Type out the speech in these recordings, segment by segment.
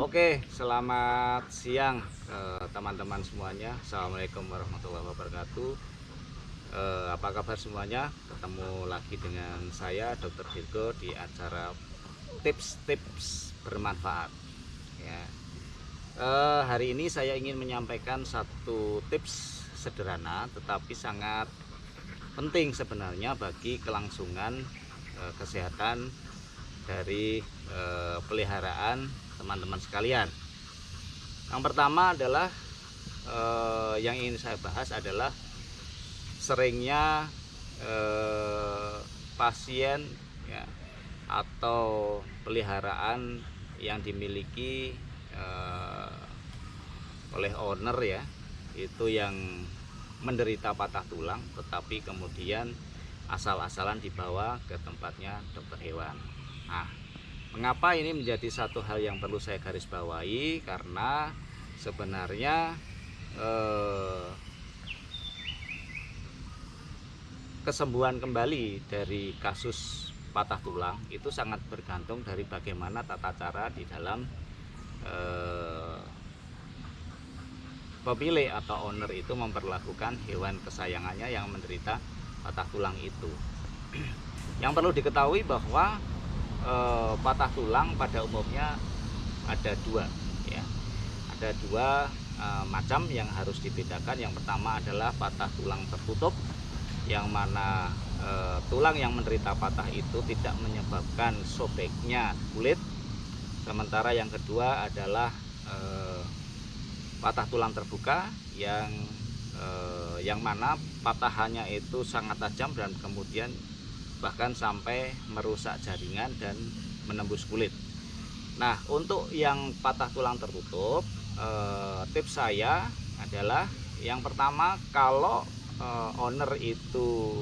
Oke, selamat siang teman-teman semuanya. Assalamualaikum warahmatullahi wabarakatuh. Apa kabar semuanya? Ketemu lagi dengan saya, Dr. Virgo, di acara tips-tips bermanfaat. Ya. Hari ini saya ingin menyampaikan satu tips sederhana, tetapi sangat penting sebenarnya bagi kelangsungan kesehatan dari peliharaan teman-teman sekalian. Yang pertama adalah yang ingin saya bahas adalah seringnya pasien ya, atau peliharaan yang dimiliki oleh owner ya, itu yang menderita patah tulang, tetapi kemudian asal-asalan dibawa ke tempatnya dokter hewan. Nah, mengapa ini menjadi satu hal yang perlu saya garis bawahi? Karena sebenarnya kesembuhan kembali dari kasus patah tulang itu sangat bergantung dari bagaimana tata cara di dalam pemilik atau owner itu memperlakukan hewan kesayangannya yang menderita patah tulang itu. Yang perlu diketahui bahwa patah tulang pada umumnya ada dua ya. Ada dua macam yang harus dibedakan. Yang pertama adalah patah tulang tertutup, yang mana tulang yang menderita patah itu tidak menyebabkan sobeknya kulit. Sementara yang kedua adalah patah tulang terbuka yang mana patahannya itu sangat tajam dan kemudian bahkan sampai merusak jaringan dan menembus kulit. Nah, untuk yang patah tulang tertutup, tips saya adalah yang pertama, kalau owner itu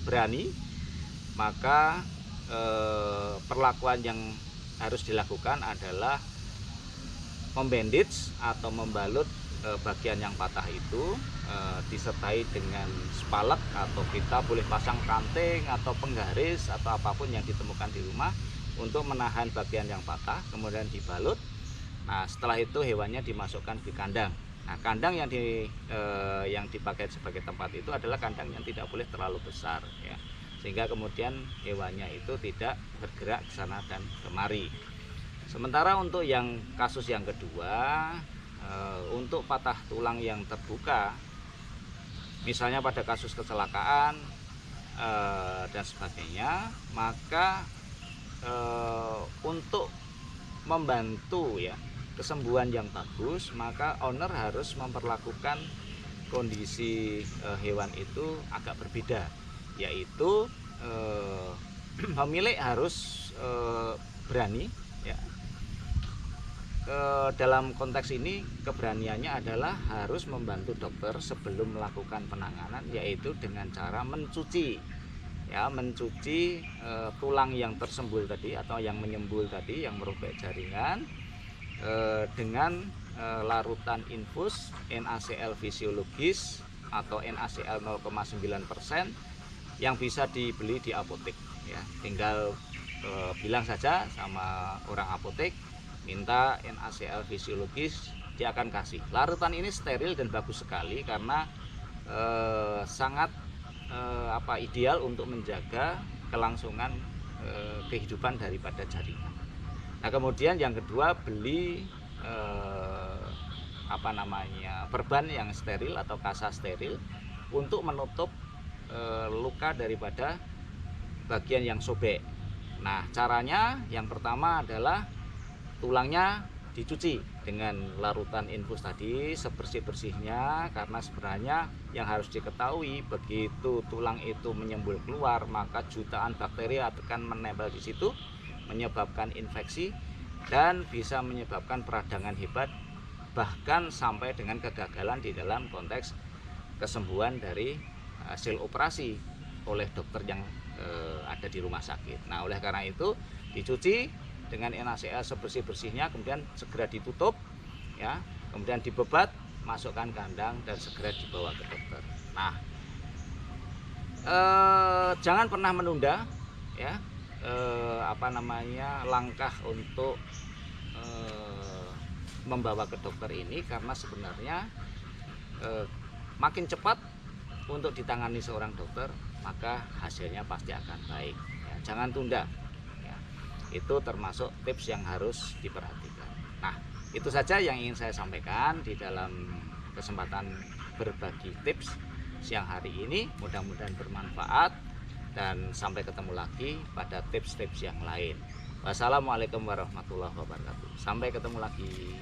berani, maka perlakuan yang harus dilakukan adalah membandage atau membalut bagian yang patah itu, disertai dengan spalak, atau kita boleh pasang ranting atau penggaris atau apapun yang ditemukan di rumah untuk menahan bagian yang patah, kemudian dibalut. Nah, setelah itu hewannya dimasukkan ke kandang. Nah, kandang yang dipakai sebagai tempat itu adalah kandang yang tidak boleh terlalu besar ya, sehingga kemudian hewannya itu tidak bergerak ke sana dan kemari. Sementara untuk yang kasus yang kedua, untuk patah tulang yang terbuka, misalnya pada kasus kecelakaan dan sebagainya, maka untuk membantu ya kesembuhan yang bagus, maka owner harus memperlakukan kondisi hewan itu agak berbeda, yaitu pemilik harus berani ya. Dalam konteks ini keberaniannya adalah harus membantu dokter sebelum melakukan penanganan, yaitu dengan cara mencuci ya, mencuci tulang yang tersembul tadi atau yang menyembul tadi, yang merobek jaringan, dengan larutan infus NaCl fisiologis atau NaCl 0,9% yang bisa dibeli di apotek ya. Tinggal bilang saja sama orang apotek, minta NaCl fisiologis, dia akan kasih. Larutan ini steril dan bagus sekali karena sangat ideal untuk menjaga kelangsungan kehidupan daripada jaringan. Nah, kemudian yang kedua, beli perban yang steril atau kasa steril untuk menutup luka daripada bagian yang sobek. Nah, caranya yang pertama adalah tulangnya dicuci dengan larutan infus tadi sebersih-bersihnya, karena sebenarnya yang harus diketahui, begitu tulang itu menyembul keluar, maka jutaan bakteri akan menempel di situ, menyebabkan infeksi dan bisa menyebabkan peradangan hebat, bahkan sampai dengan kegagalan di dalam konteks kesembuhan dari hasil operasi oleh dokter yang ada di rumah sakit. Nah, oleh karena itu dicuci dengan NaCl sebersih-bersihnya, kemudian segera ditutup ya, kemudian dibebat, masukkan kandang dan segera dibawa ke dokter. Nah, jangan pernah menunda ya langkah untuk membawa ke dokter ini karena sebenarnya makin cepat untuk ditangani seorang dokter, maka hasilnya pasti akan baik. Ya, jangan tunda. Ya, itu termasuk tips yang harus diperhatikan. Nah, itu saja yang ingin saya sampaikan di dalam kesempatan berbagi tips siang hari ini. Mudah-mudahan bermanfaat dan sampai ketemu lagi pada tips-tips yang lain. Wassalamualaikum warahmatullahi wabarakatuh. Sampai ketemu lagi.